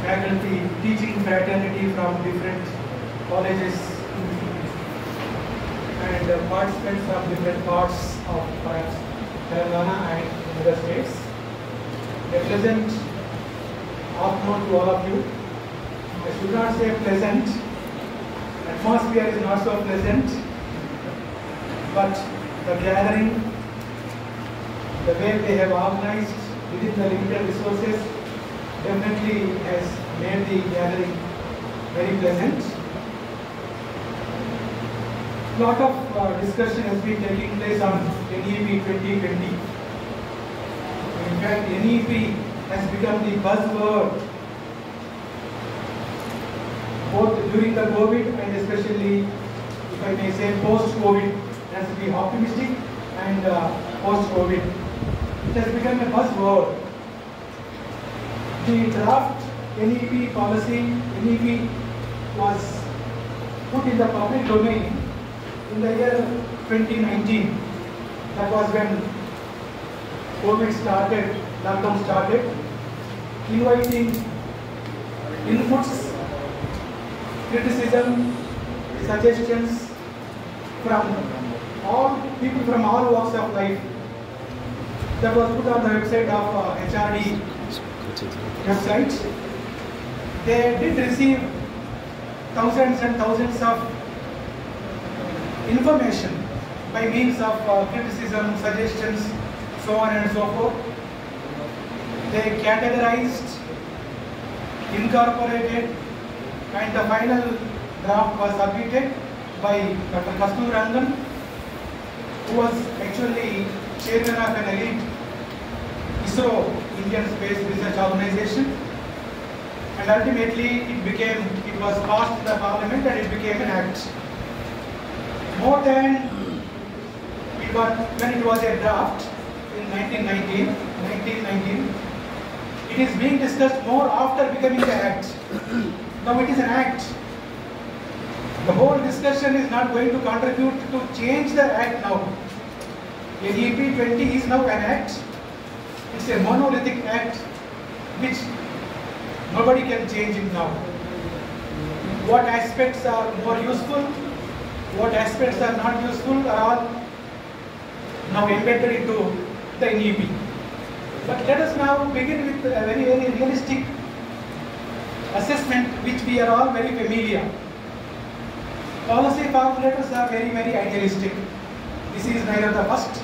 faculty, teaching fraternity from different colleges and participants from different parts of perhaps Telangana and other states. A pleasant afternoon to all of you. I should not say pleasant. Atmosphere is not so pleasant, but the gathering, the way they have organized within the limited resources definitely has made the gathering very pleasant. A lot of discussion has been taking place on NEP 2020. In fact, NEP has become the buzzword both during the COVID and especially, if I may say, post-COVID. Has to be optimistic and post-COVID. It has become a buzzword. The draft NEP policy, NEP was put in the public domain in the year 2019. That was when COVID started, lockdown started, inviting inputs, criticism, suggestions from all people from all walks of life. That was put on the website of HRD website. They did receive thousands and thousands of information by means of criticism, suggestions, so on and so forth. They categorized, incorporated, and the final draft was submitted by Dr. Kasturi Rangan, who was actually chairman of an elite ISRO, Indian Space Research Organization, and ultimately it was passed in the parliament and it became an act. More than when it was a draft in 1919, it is being discussed more after becoming the act. Now it is an act. The whole discussion is not going to contribute to change the act now. NEP 20 is now an act. It's a monolithic act which nobody can change it now. What aspects are more useful, what aspects are not useful are all now embedded into the NEP. But let us now begin with a very, very realistic assessment which we are all very familiar. Policy formulators are very, very idealistic. This is neither the first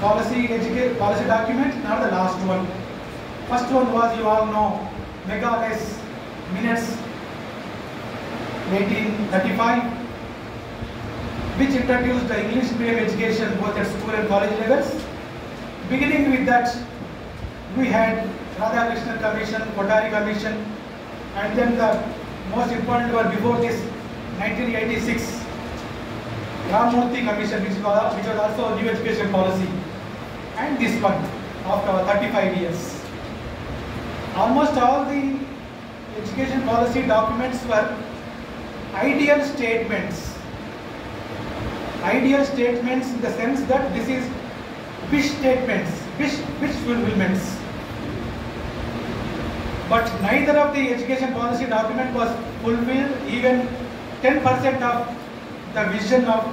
policy document nor the last one. First one was, you all know, Meghaless Minutes 1835, which introduced the English medium education both at school and college levels. Beginning with that, we had Radhakrishnan Commission, Kothari Commission, and then the most important one before this, 1986, Ramamurthy Commission, which was also a new education policy, and this one after 35 years. Almost all the education policy documents were ideal statements. Ideal statements in the sense that this is wish statements, wish fulfillments. But neither of the education policy document was fulfilled even 10% of the vision of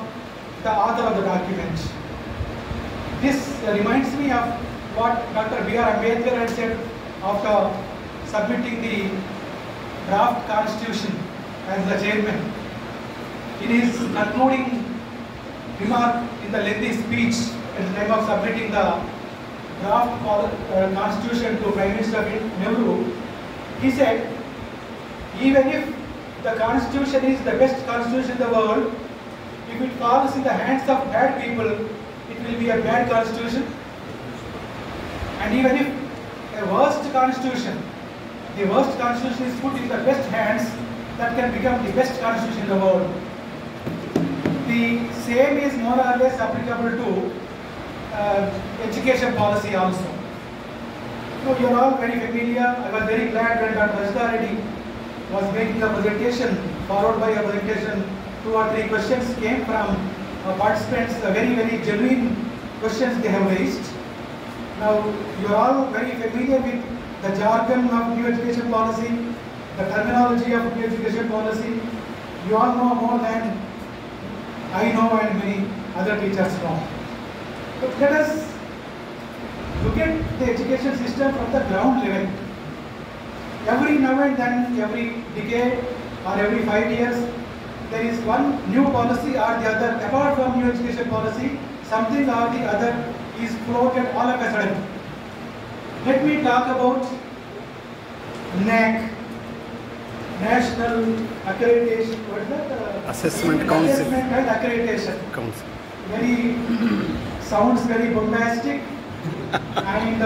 the author of the document. This reminds me of what Dr. B.R. Ambedkar had said after submitting the draft constitution as the chairman. In his concluding remark in the lengthy speech at the time of submitting the draft constitution to Prime Minister Nehru, he said, even if the constitution is the best constitution in the world, if it falls in the hands of bad people, it will be a bad constitution. And even if a worst constitution, the worst constitution is put in the best hands, that can become the best constitution in the world. The same is more or less applicable to education policy also. So you are all very familiar. I was very glad when Dr. Rajda Reddy was making a presentation, followed by a presentation, 2 or 3 questions came from participants, very, very genuine questions they have raised. Now, you are all very familiar with the jargon of new education policy, the terminology of new education policy, you all know more than I know and many other teachers know. But let us look at the education system from the ground level. Every now and then, every decade or every 5 years, there is one new policy or the other. Apart from new education policy, something or the other is floated all of a sudden. Let me talk about NAAC, National Accreditation. What is that? Assessment Council. Assessment and Accreditation. Council. Very sounds very bombastic, and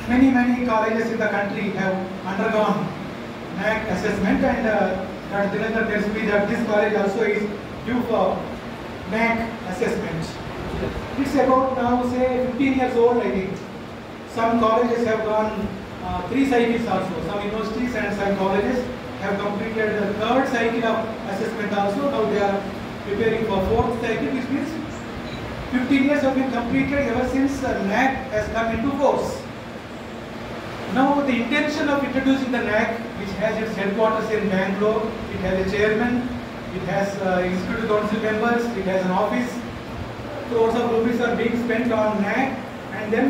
many colleges in the country have undergone NAAC assessment, and Dr. Dinadhar tells me that this college also is due for NAAC assessment. It's about now say 15 years old, I think. Some colleges have gone 3 cycles also. Some universities and some colleges have completed the 3rd cycle of assessment also. Now they are preparing for 4th cycle, which means 15 years have been completed ever since NAAC has come into force. Now the intention of introducing the NAAC, which has its headquarters in Bangalore, it has a chairman, it has executive council members, it has an office. Crores of rupees are being spent on NAAC, and then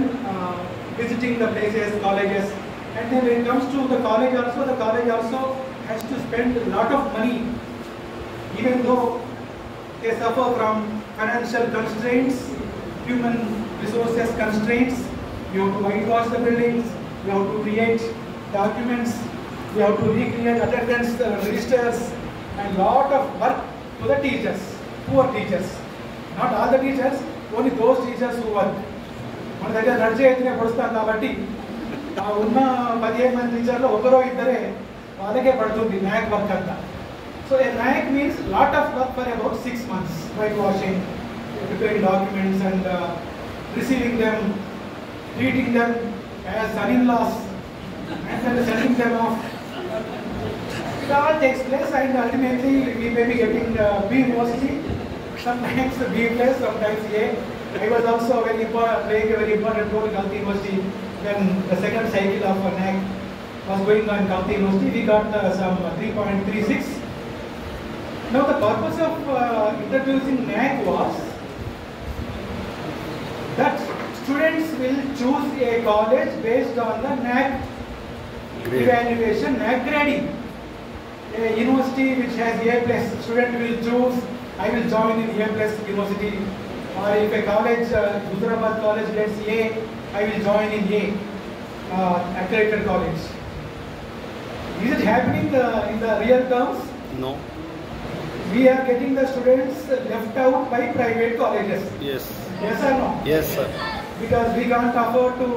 visiting the places, colleges. And then when it comes to the college also has to spend a lot of money, even though they suffer from financial constraints, human resources constraints. You have to whitewash the buildings, you have to create documents, you have to recreate attendance registers, and lot of work to the teachers, poor teachers. Not all the teachers, only those teachers who work. మన దగ్గర నడిచేతనే పడుస్తాం కాబట్టి ఉన్న 15 మంది టీచర్లు ఒకరో ఇద్దరే వాళ్ళకే పడుతుంది NAAC వర్క్ అంతా. So a NAAC means lot of work for about 6 months, whitewashing, preparing documents and receiving them, treating them as son-in-laws, and then sending them off. It all takes place, and ultimately we may be getting B mostly, sometimes B plus, sometimes A. I was also playing a very important role in Kalki University when the 2nd cycle of NAAC was going on in Kalki University. We got some 3.36. Now the purpose of introducing NAAC was that students will choose a college based on the NAAC evaluation, NAAC grading. A university which has A plus, student will choose, I will join in A plus university. Or if a college, Hyderabad college gets A, I will join in A, accredited college. Is it happening in the real terms? No. We are getting the students left out by private colleges. Yes. Yes or no? Yes, sir. Because we can't afford to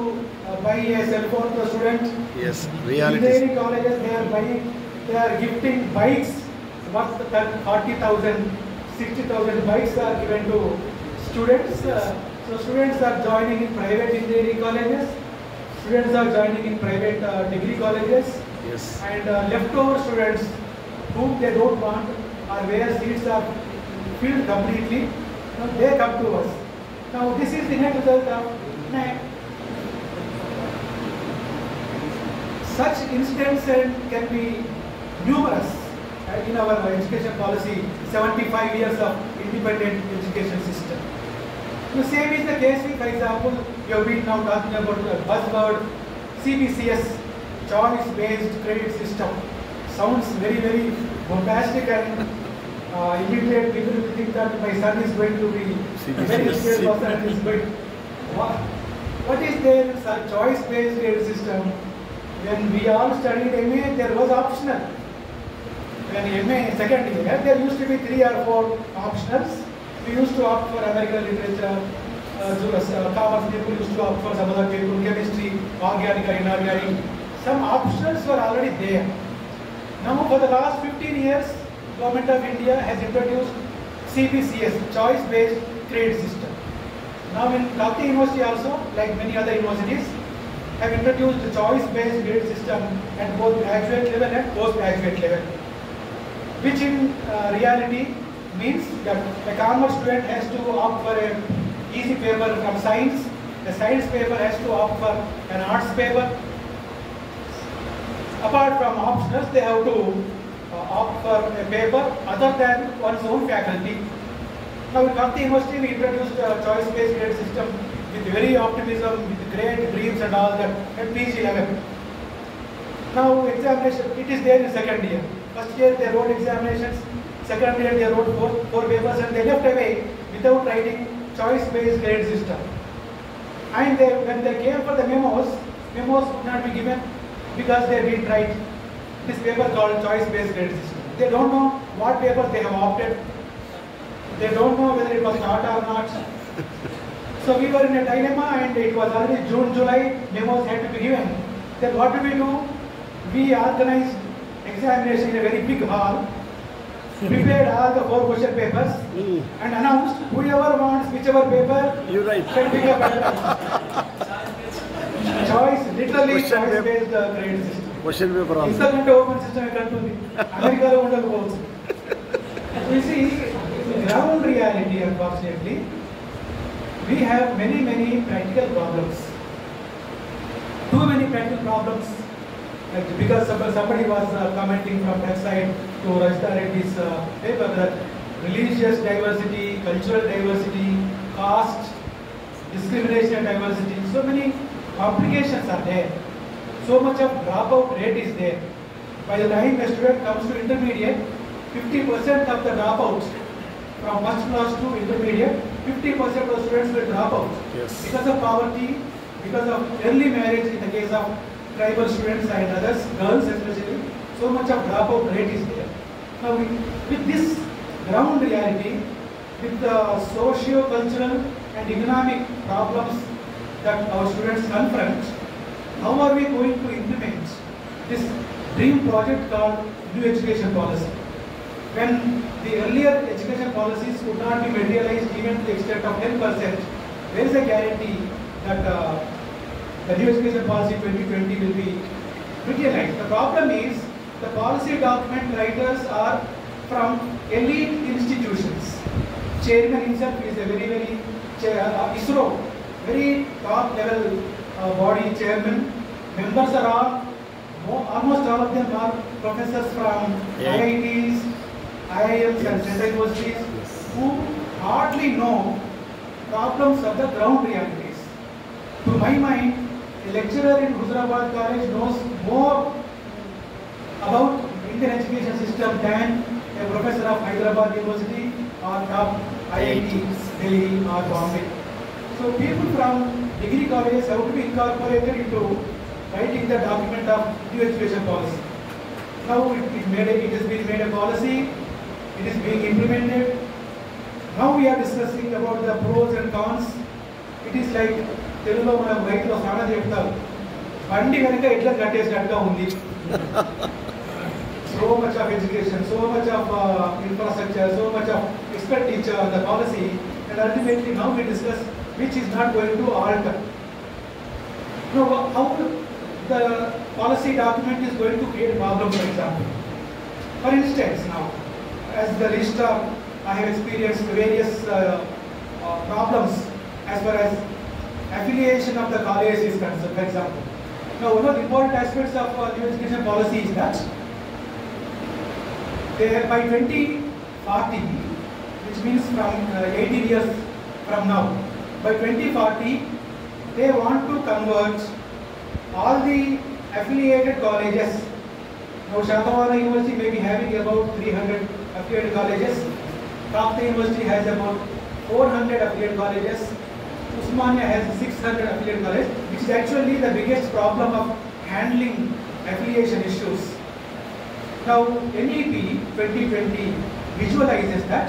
buy a cell phone to a student. Yes. Reality. Engineering colleges, they are gifting bikes worth 40,000, 60,000 bikes are given to students. So students are joining in private engineering colleges, students are joining in private degree colleges, Yes. and leftover students whom they don't want or where seats are filled completely, they come to us. Now this is the net result of NAAC. Such instances can be numerous in our education policy, 75 years of independent education system. The same is the case with, for example, we have been now talking about the buzzword CBCS, choice-based credit system. Sounds very bombastic, and immediately people will think that my son is going to be a very skilled person and is going. What is there in such choice-based credit system? When we all studied MA, there was optional. When MA second year, there used to be 3 or 4 optionals. We used to opt for American literature, commerce people used to opt for some other people, chemistry, organic or inorganic. Some optionals were already there. Now for the last 15 years, Government of India has introduced CBCS, choice-based credit system. Now in Kalki University also, like many other universities, have introduced the choice-based credit system at both graduate level and postgraduate level, which in reality means that a commerce student has to opt for an easy paper from science, The science paper has to opt for an arts paper. Apart from optionals, they have to opt for a paper other than one's own faculty. Now, at Karti University, we introduced a choice-based grade system with very optimism, with great dreams and all that at PG level. Now, examination, it is there in second year. First year, they wrote examinations. Second year, they wrote four papers and they left away without writing choice-based grade system. And when they came for the memos would not be given because they didn't write this paper called choice-based grade system. They don't know what papers they have opted. They don't know whether it was taught or not. So we were in a dilemma and it was already June, July, memos had to be given. Then what do? We organized examination in a very big hall, prepared all the 4 question papers and announced whoever wants whichever paper can pick up. Choice, literally choice-based grade system. Question paper also. Instant open system America lo undakapochu. You see, ground reality, unfortunately, we have many practical problems. Too many practical problems. Like because somebody was commenting from that side to Rajda Reddy's paper that religious diversity, cultural diversity, caste, discrimination and diversity, so many complications are there. So much of dropout rate is there. By the time a student comes to intermediate, 50% of the dropouts from first class to intermediate, 50% of students will drop out. Yes. Because of poverty, because of early marriage in the case of tribal students and others, girls especially, so much of dropout rate is there. Now with this ground reality, with the socio-cultural and economic problems that our students confront, how are we going to implement this dream project called New Education Policy? When the earlier education policies could not be materialized even to the extent of 10%, there is a guarantee that the New Education Policy 2020 will be materialized. The problem is the policy document writers are from elite institutions. Chairman himself is a very ISRO, very top level body chairman. Members are almost all of them are professors from IITs, IIMs and central universities who hardly know problems of the ground realities. To my mind, a lecturer in Huzurabad College knows more about Indian education system than a professor of Hyderabad University or top IITs, Delhi or Bombay. So people from degree colleges have to be incorporated into writing the document of New Education Policy. Now it has been made a policy, it is being implemented. Now we are discussing about the pros and cons. It is like Telugulo mana రైతులు సానా చెప్తారు బండి కనుక ఎట్లా కట్టేసినట్టుగా ఉంది. So much of education, so much of infrastructure, so much of expenditure on the policy, and ultimately now we discuss which is not going to alter. Now how the policy document is going to create a problem, for example. For instance, now as the registrar, I have experienced various problems as far as affiliation of the college is concerned, for example. Now, one of the important aspects of New Education Policy is that by 2040, which means from 18 years from now, by 2040, they want to convert all the affiliated colleges. Now, Shatavana University may be having about 300 affiliated colleges. Kapta University has about 400 affiliated colleges. Usmania has 600 affiliated colleges, which is actually the biggest problem of handling affiliation issues. Now, NEP 2020 visualizes that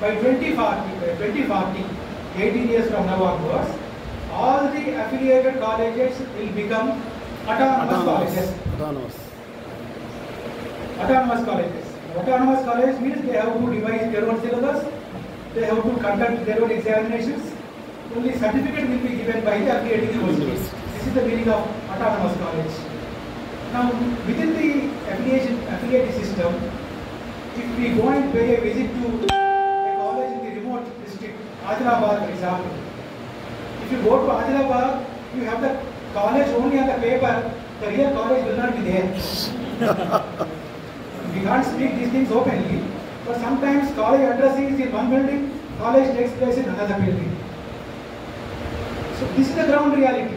by 2040, 18 years from now onwards, all the affiliated colleges will become autonomous colleges. Autonomous colleges. Autonomous college means they have to devise their own syllabus, they have to conduct their own examinations. Only certificate will be given by the affiliated universities. This is the meaning of autonomous college. Now, within the affiliated system, if we go and pay a visit to a college in the remote district, Hyderabad for example, if If you go to Adilabad, you have the college only on the paper, the real college will not be there. We can't speak these things openly, but sometimes college address is in one building, college takes place in another building. So this is the ground reality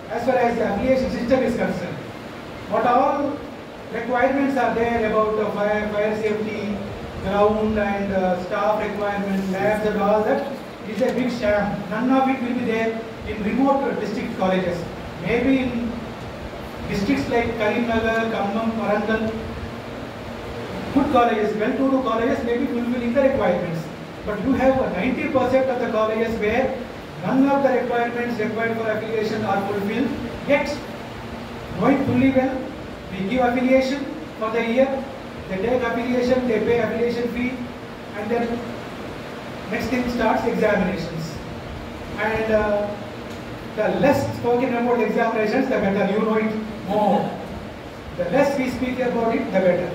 as far as the affiliation system is concerned. What all requirements are there about fire safety, ground and staff requirements, labs and all that is a big sham. None of it will be there in remote district colleges. Maybe in districts like Karimnagar, Khammam, Warangal, good colleges, well-to-do colleges may be fulfilling the requirements. But you have 90% of the colleges where none of the requirements required for affiliation are fulfilled, yet knowing fully well, we give affiliation for the year, they take affiliation, they pay affiliation fee, and then next thing starts examinations. And the less spoken about examinations, the better, you know it more. The less we speak about it, the better.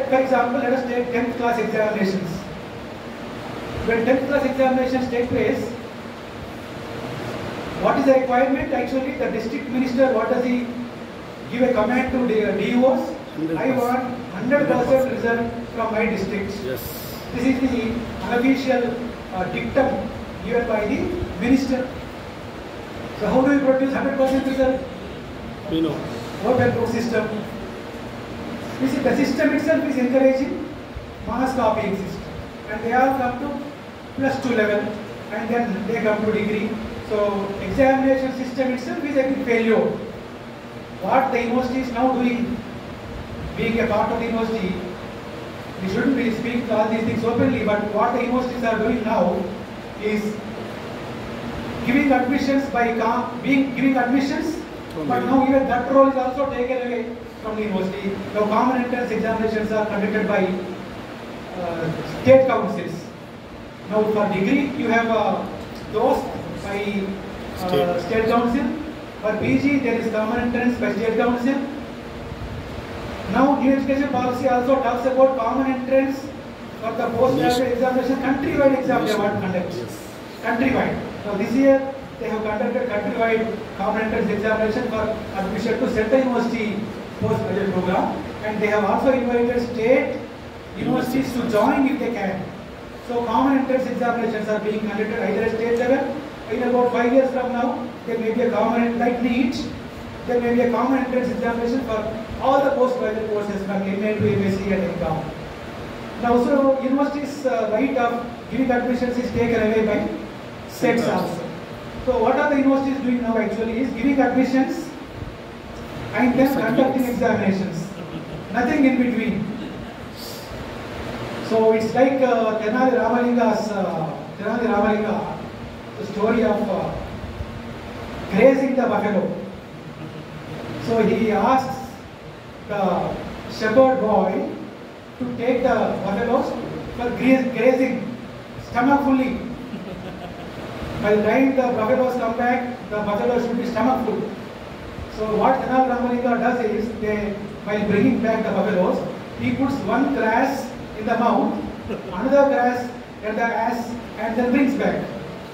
For example, let us take 10th class examinations. When 10th class examinations take place, what is the requirement? Actually, the district minister, what does he give a command to the DOs? 100%. I want 100% result from my district. Yes. This is the unofficial dictum given by the minister. So how do we produce 100% result? We know. Open book system. You see, the system itself is encouraging mass copying system. And they all come to +2 level and then they come to degree. So examination system itself is a big failure. What the university is now doing, being a part of the university, we shouldn't be speaking all these things openly, but what the universities are doing now is giving admissions by giving admissions, but now even that role is also taken away from the university. Now common entrance examinations are conducted by state councils. Now for degree you have those by state council. For PG there is common entrance by state council. Now new education policy also talks about common entrance for the post-graduate examination, countrywide exam they want to conduct. Yes. Countrywide. Now this year they have conducted countrywide common entrance examination for admission to Central University postgraduate program, and they have also invited state universities to join if they can. So common entrance examinations are being conducted either at state level. In about 5 years from now, there may be a common, like NEET, there may be a common entrance examination for all the postgraduate courses from MA to MSc and MCom. Now, so universities' right of giving admissions is taken away by states also. So what are the universities doing now actually is giving admissions and then conducting examinations. Nothing in between. So it's like Tenali Ramalinga, the story of grazing the buffalo. So he asks the shepherd boy to take the buffaloes for grazing, stomach fully. By the time the buffaloes come back, the buffaloes should be stomach full. So what Tenali Ramalinga does is, while bringing back the buffaloes, he puts one grass in the mouth, another grass in the ass, and then brings back.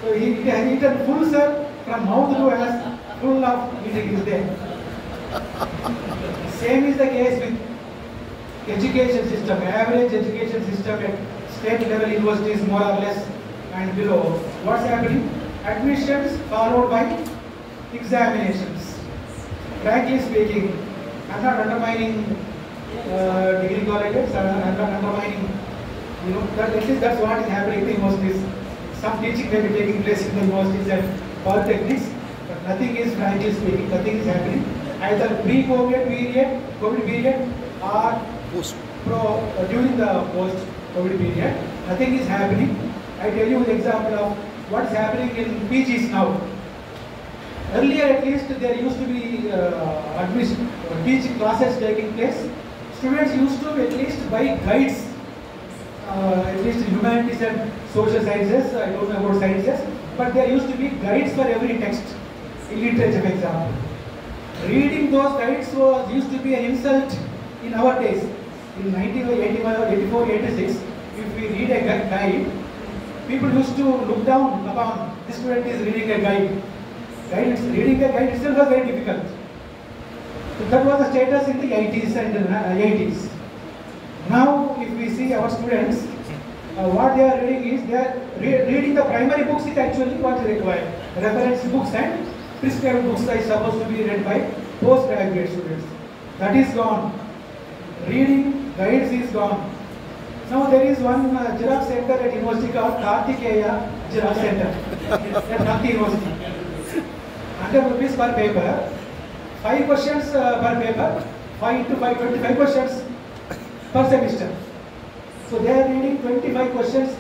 So he has eaten full sir from mouth to ass, full of eating is there. Same is the case with education system, average education system at state level universities more or less and below. What's happening? Admissions followed by examinations. Frankly speaking, I'm not undermining degree colleges, I'm not undermining, that's what is happening in the universities. Some teaching may be taking place in the universities and polytechnics, but nothing is, frankly speaking, nothing is happening. Either pre-COVID period, COVID period, or during the post-COVID period, nothing is happening. I tell you the example of what's happening in PGs now. Earlier, at least, there used to be teaching classes taking place. Students used to at least buy guides, at least in humanities and social sciences. I don't know about sciences, but there used to be guides for every text. In literature, for example, reading those guides used to be an insult in our days. In 1981, 84, 86, if we read a guide, people used to look down upon this student is reading a guide. Reading a guide itself was very difficult. So that was the status in the 80s and 80s. Now, if we see our students, what they are reading is they are reading the primary books is actually what is required. Reference books and prescribed books are supposed to be read by postgraduate students. That is gone. Reading guides is gone. Now there is one Xerox center at university called Kartikeya Xerox Center at Nagpur University. 100 rupees per paper, 5 questions per paper, 5 into 5, 25 questions per semester. So they are reading 25 questions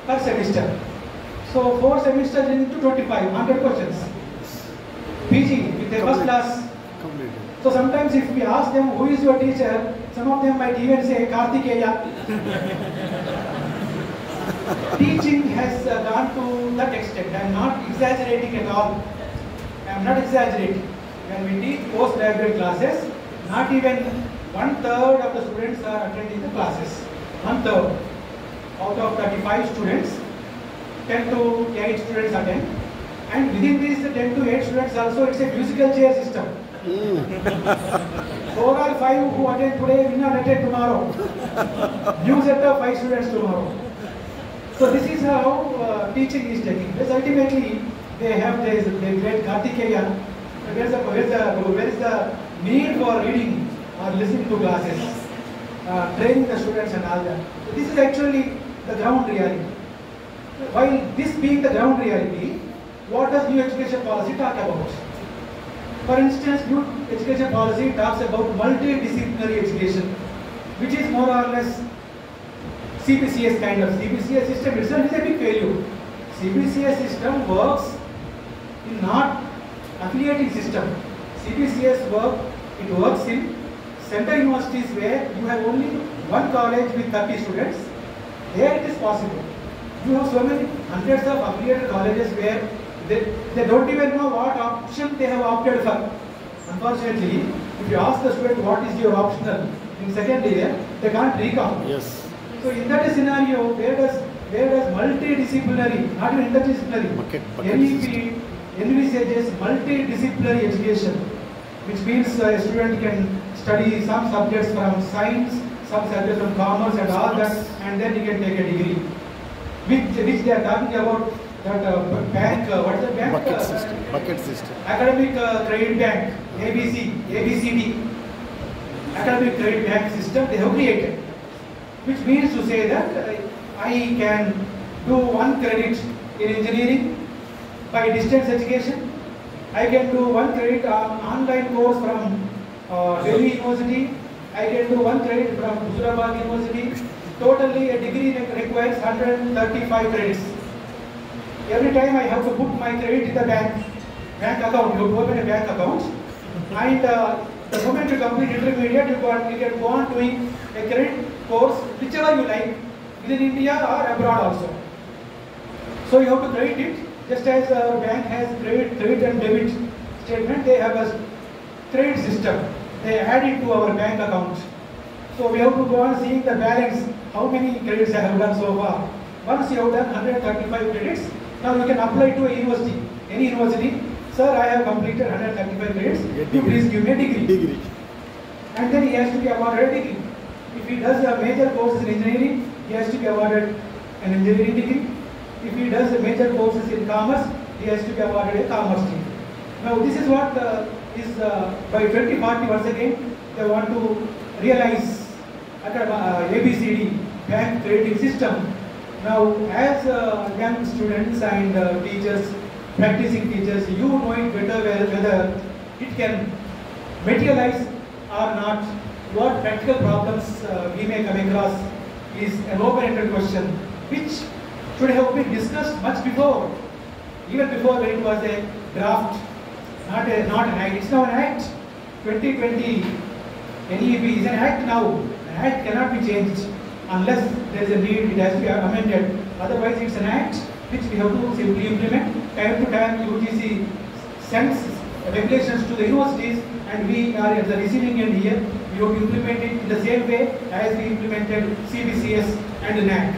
per semester. So 4 semesters into 25, 100 questions. PG with a first class. So sometimes if we ask them who is your teacher, some of them might even say Kartikeya. Teaching has gone to that extent. I am not exaggerating at all. I am not exaggerating. When we teach postgraduate classes, not even 1/3 of the students are attending the classes. 1/3 out of 35 students, 10 to 8 students attend. And within these 10 to 8 students also, it's a musical chair system. 4 or 5 who attend today will not attend tomorrow. New set of 5 students tomorrow. So this is how teaching is taking place. Ultimately, they have this great Kartikeya. Where is the need for reading or listening to classes, training the students and all that. So this is actually the ground reality. While this being the ground reality, what does new education policy talk about? For instance, new education policy talks about multidisciplinary education, which is more or less CBCS kind of. CBCS system itself is a big failure. CBCS system works in not affiliating system. CBCS works in center universities where you have only one college with 30 students. There it is possible. You have so many hundreds of affiliated colleges where they don't even know what option they have opted for. Unfortunately, if you ask the student what is your optional in second year, they can't recall. Yes. So in that scenario, where does multidisciplinary, not even interdisciplinary, envisages multidisciplinary education, which means a student can study some subjects from science, some subjects from commerce and all that, and then he can take a degree. Which they are talking about that bank, what is the bank? Bucket system. Academic Credit Bank, ABCD. Academic Credit Bank system they have created. Which means to say that I can do 1 credit in engineering by distance education. I can do 1 credit online course from Delhi University. I can do 1 credit from Hyderabad University. Totally a degree requires 135 credits. Every time I have to put my credit in the bank account. You open a bank account, and the moment you complete intermediate, you can go on doing a credit course, whichever you like, within India or abroad also. So you have to credit it, just as our bank has credit and debit statement, they have a credit system. They add it to our bank account. So we have to go on seeing the balance, how many credits I have done so far. Once you have done 135 credits, now you can apply to a university, any university. Sir, I have completed 135 credits, you please give me a degree. And then he has to be awarded a degree. If he does a major courses in engineering, he has to be awarded an engineering degree. If he does a major courses in commerce, he has to be awarded a commerce degree. Now this is what is by 2040 once again, they want to realize ABCD, bank grading system. Now as young students and teachers, practicing teachers, you know it better whether it can materialize or not. What practical problems we may come across is an open-ended question which should have been discussed much before, even before when it was a draft, not an act. It's now an act. 2020 NEP is an act now. An act cannot be changed unless there is a need. It has to be amended. Otherwise, it's an act which we have to simply implement. Time to time, UGC sends regulations to the universities, and we are at the receiving end here. We have to implement it in the same way as we implemented CBCS and NAC.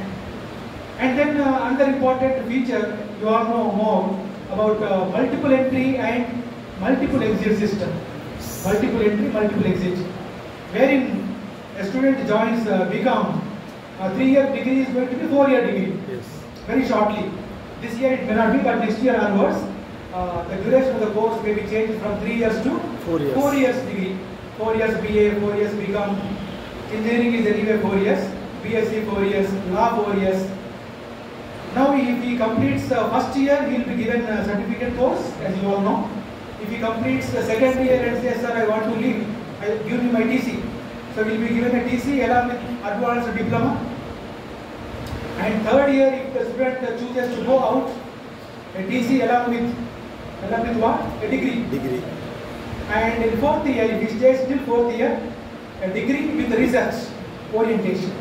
And then another important feature, you all know more about multiple entry and multiple exit system. Multiple entry, multiple exit. Wherein a student joins BCom, a 3-year degree is going to be 4-year degree. Yes. Very shortly. This year it may not be, but next year onwards, the duration of the course may be changed from 3 years to 4 years. 4 years degree. 4 years BA, 4 years BCom. Engineering is anyway 4 years. BSc 4 years, law 4 years. Now if he completes the first year, he will be given a certificate course, as you all know. If he completes the second year and says, sir, I want to leave, give me my TC. So he will be given a TC along with advanced diploma. And third year, if the student chooses to go out, a TC along with what? A degree. And in fourth year, if he stays till fourth year, a degree with research orientation.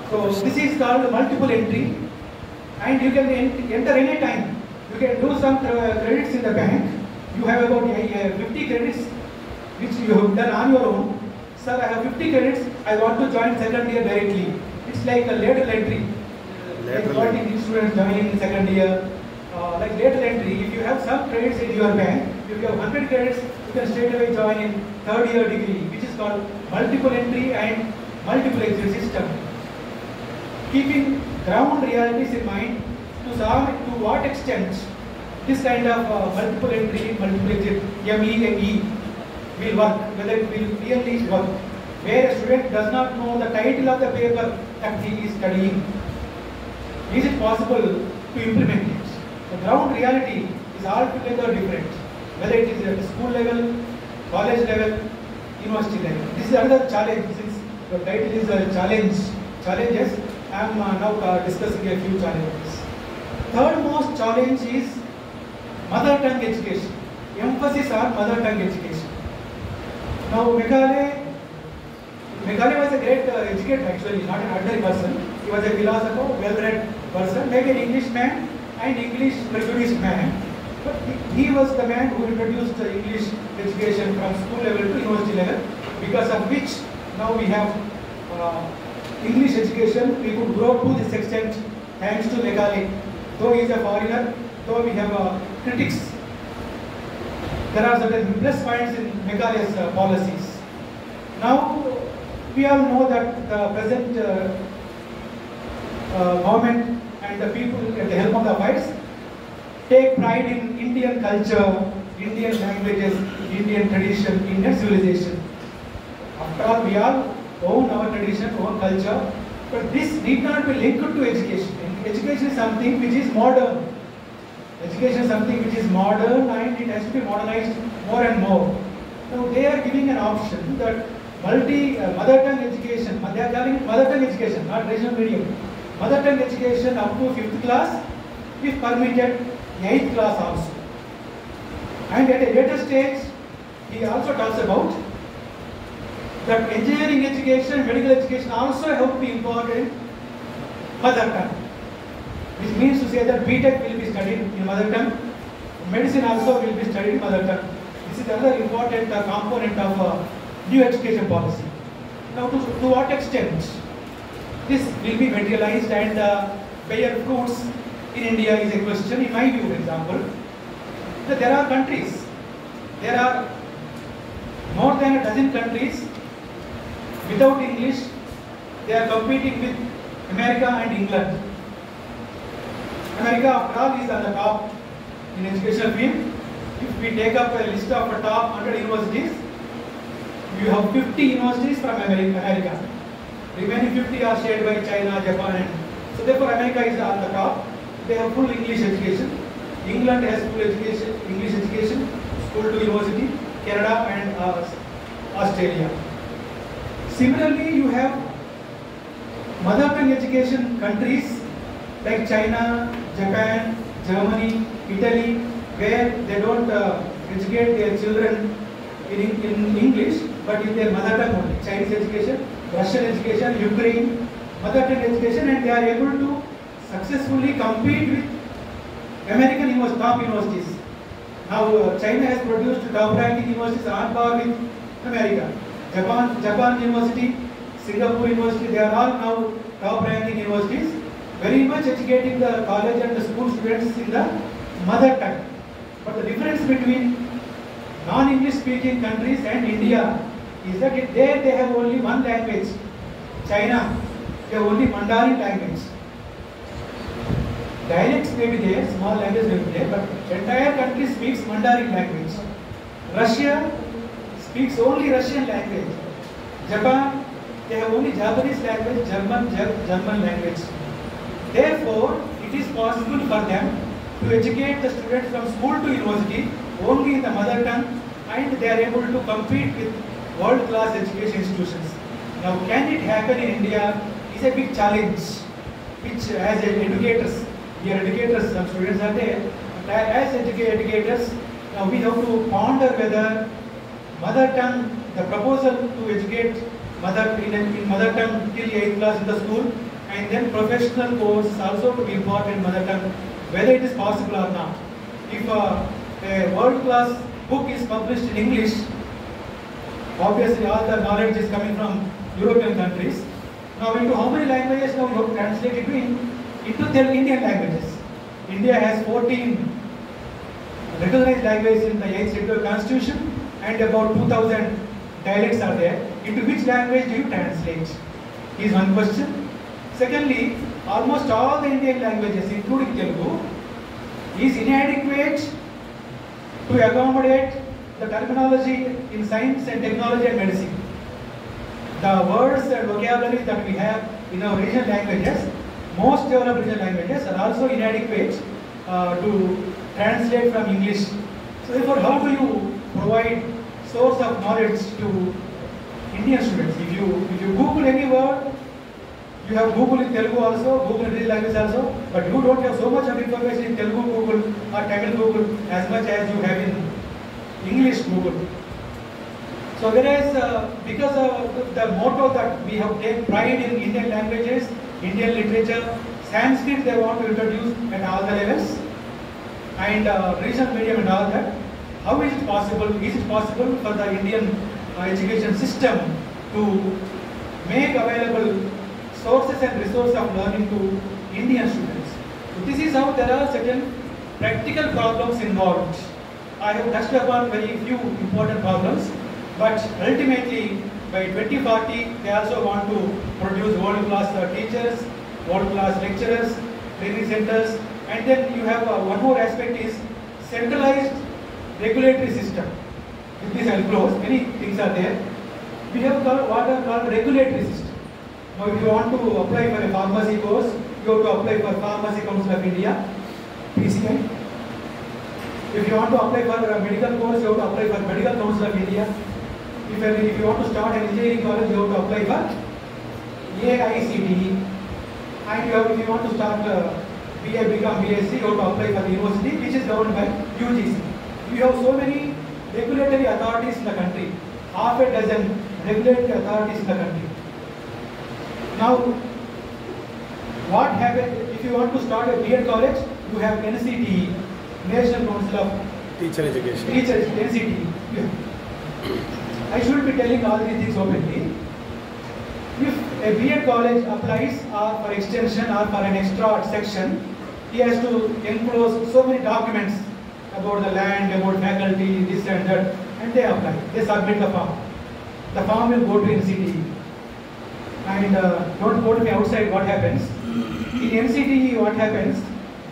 So this is called multiple entry. And you can enter any time. You can do some credits in the bank. You have about 50 credits which you have done on your own. Sir, I have 50 credits. I want to join second year directly. It's like a lateral entry. Like what English students joining in second year. Like lateral entry. If you have some credits in your bank, if you have 100 credits, you can straight away join in third year degree, which is called multiple entry and multiple exit system. Keeping ground realities in mind, to what extent this kind of multiple entry, multiple exit, MEME will work, whether it will really work, where a student does not know the title of the paper that he is studying. Is it possible to implement it? The ground reality is altogether different, whether it is at school level, college level, university level. This is another challenge, since the title is challenges. I am now discussing a few challenges. Third most challenge is mother tongue education. Emphasis on mother tongue education. Now Macaulay was a great educator actually, not an ordinary person. He was a philosopher, well-read person, maybe an Englishman and English refugees man. But he was the man who introduced the English education from school level to university level, because of which now we have English education. We could grow to this extent thanks to Macaulay. Though he is a foreigner, though we have critics, there are certain plus points in Macaulay's policies. Now, we all know that the present government and the people at the helm of the affairs take pride in Indian culture, Indian languages, Indian tradition, Indian civilization. After all, we all own our tradition, own culture, but this need not be linked to education. Education is something which is modern. Education is something which is modern and it has to be modernized more and more. Now they are giving an option that mother tongue education, they are calling it mother tongue education, not regional medium. Mother tongue education up to 5th class, if permitted, 8th class also. And at a later stage, he also talks about that engineering education, medical education also have to be important mother tongue. Which means to say that BTech will be studied in mother tongue, medicine also will be studied in mother tongue. This is another important component of new education policy. Now to what extent this will be materialized and bear fruits in India is a question. In my view, for example, that there are countries, there are more than a dozen countries without English. They are competing with America and England. America, after all, is on the top in educational field. If we take up a list of the top 100 universities, you have 50 universities from America. Remaining 50 are shared by China, Japan. So therefore, America is on the top. They have full English education. England has full education, English education, school to university. Canada and Australia. Similarly, you have mother tongue education countries like China, Japan, Germany, Italy, where they don't educate their children in English, but in their mother tongue only. Chinese education, Russian education, Ukraine, mother tongue education, and they are able to successfully compete with American top universities. Now China has produced top ranking universities on par with America. Japan University, Singapore University, they are all now top ranking universities. very much educating the college and the school students in the mother tongue. But the difference between non-English speaking countries and India is that there they have only one language. China, they have only Mandarin language. Dialects may be there, small language may be there, but entire country speaks Mandarin language. Russia speaks only Russian language. Japan, they have only Japanese language, German language. Therefore, it is possible for them to educate the students from school to university only in the mother tongue, and they are able to compete with world-class education institutions. Now, can it happen in India is a big challenge, which as educators, we are educators, some students are there, but as educators, now we have to ponder whether mother tongue, the proposal to educate in mother tongue till 8th class in the school, and then professional course also to be important in mother tongue, whether it is possible or not. If a world-class book is published in English, obviously all the knowledge is coming from European countries. Now into how many languages now you have to translate it into the Indian languages? India has 14 recognized languages in the 8th scheduled constitution, and about 2000 dialects are there. Into which language do you translate? Is one question. Secondly, almost all the Indian languages, including Telugu, is inadequate to accommodate the terminology in science and technology and medicine. The words and vocabulary that we have in our regional languages, most developed regional languages, are also inadequate to translate from English. So therefore, how do you provide source of knowledge to Indian students? If you Google any word, you have Google in Telugu also, Google in regional language also, but you don't have so much of information in Telugu Google or Tamil Google as much as you have in English Google. So whereas because of the motto that we have taken pride in Indian languages, Indian literature, Sanskrit they want to introduce at all the levels, and regional medium and all that, how is it possible? Is it possible for the Indian education system to make available sources and resources of learning to Indian students? So this is how there are certain practical problems involved. I have touched upon very few important problems, but ultimately by 2040 they also want to produce world-class teachers, world-class lecturers, training centers, and then you have one more aspect is centralized regulatory system. With this I'll close. Many things are there. We have what are called regulatory system. Now if you want to apply for a pharmacy course, you have to apply for Pharmacy Council of India, PCI. If you want to apply for a medical course, you have to apply for Medical Council of India. If you want to start an engineering college, you have to apply for AICTE. And if you want to start BA, become BSc, you have to apply for the university, which is governed by UGC. We have so many regulatory authorities in the country, half a dozen regulatory authorities in the country. Now, what happens if you want to start a BEd college? You have NCTE, National Council of Teacher Education. NCTE. Yeah. I should be telling all these things openly. If a BEd college applies for extension or for an extra section, he has to enclose so many documents about the land, about faculty, this and that, and they apply. They submit the form. The form will go to NCTE. And don't quote me outside what happens. In NCTE, what happens?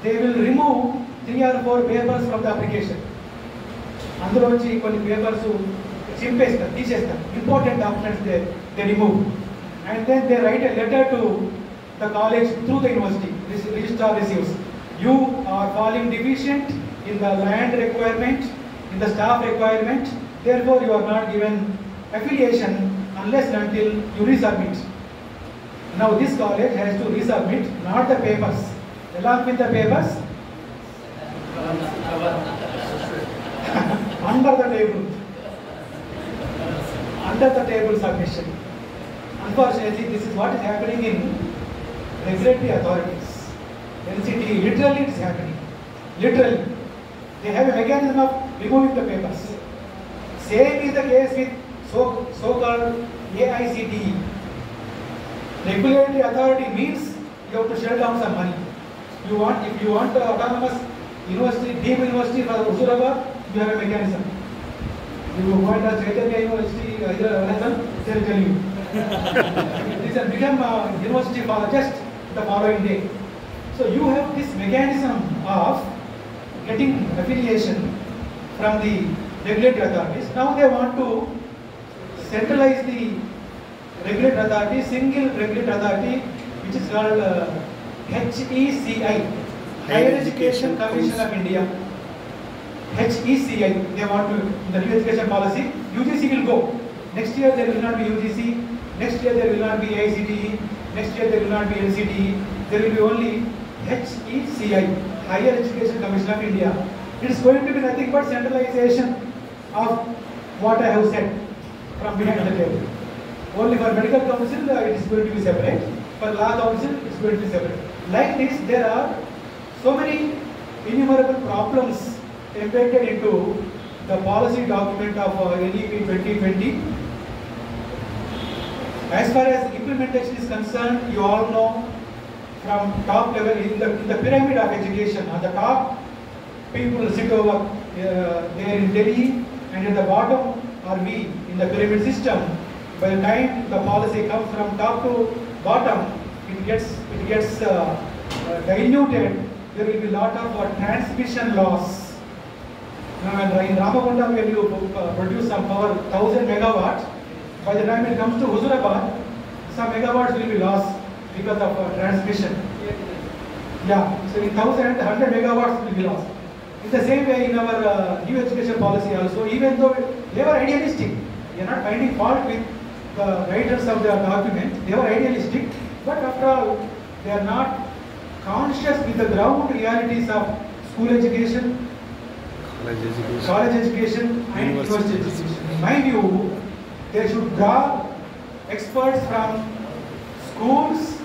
They will remove 3 or 4 papers from the application. అందులోంచి కొన్ని papers చింపేస్తారు, తీసేస్తారు. Important documents they remove. And then they write a letter to the college through the university. This registrar receives. You are falling deficient in the land requirement, in the staff requirement. Therefore, you are not given affiliation unless and until you resubmit. Now, this college has to resubmit not the papers. Along with the papers, under the table submission. Unfortunately, this is what is happening in regulatory authorities. NCTE, literally it is happening. Literally. They have a mechanism of removing the papers. Same is the case with so-called AICTE. Regulatory authority means you have to shell down some money. If you want autonomous university, deep university for Huzurabad, you have a mechanism. You want a Chaitanya University, they will tell you. This has become university for just the following day. So you have this mechanism of getting affiliation from the regulatory authorities. Now they want to centralize the regulatory authority, single regulatory authority, which is called HECI, Higher Education Commission of India. HECI, they want to, in the new education policy, UGC will go. Next year there will not be UGC, next year there will not be AICTE, next year there will not be LCTE, there will be only HECI, Higher Education Commission of India. It is going to be nothing but centralization of what I have said from behind the table. Only for medical council it is going to be separate, for law council it is going to be separate. Like this, there are so many innumerable problems embedded into the policy document of NEP 2020. As far as implementation is concerned, you all know from top level in the pyramid of education, on the top people sit over there in Delhi, and at the bottom are we in the pyramid system. By the time the policy comes from top to bottom, it gets diluted. There will be a lot of transmission loss. Now in Ramagunda, when you produce some power, 1000 megawatts, by the time it comes to Huzurabad, some megawatts will be lost because of transmission. Yeah, so in 100 megawatts will be lost. In the same way in our new education policy also, even though they were idealistic, we are not finding fault with the writers of the document, they were idealistic, but after all, they are not conscious with the ground realities of school education, college education and university education. In my view, they should draw experts from schools,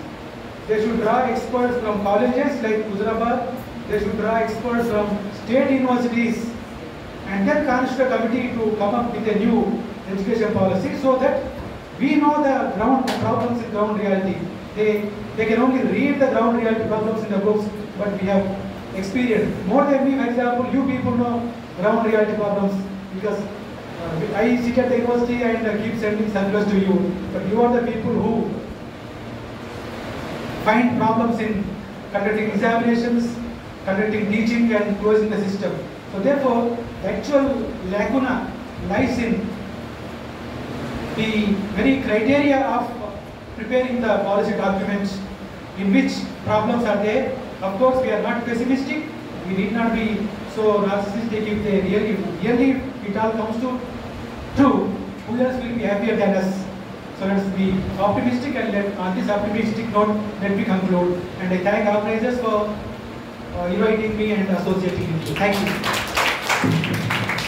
they should draw experts from colleges like Huzurabad, they should draw experts from state universities, and then constitute a committee to come up with a new education policy so that we know the ground problems in ground reality. They can only read the ground reality problems in the books, but we have experience. More than me, for example, you people know ground reality problems because I sit at the university and keep sending circulars to you, but you are the people who find problems in conducting examinations, conducting teaching and closing the system. So therefore, the actual lacuna lies in the very criteria of preparing the policy documents, in which problems are there. Of course, we are not pessimistic. We need not be so narcissistic if they really it all comes to true. Who else will be happier than us? So let's be optimistic, and on this optimistic note, let me conclude. And I thank organizers for inviting me and associating with me. Thank you.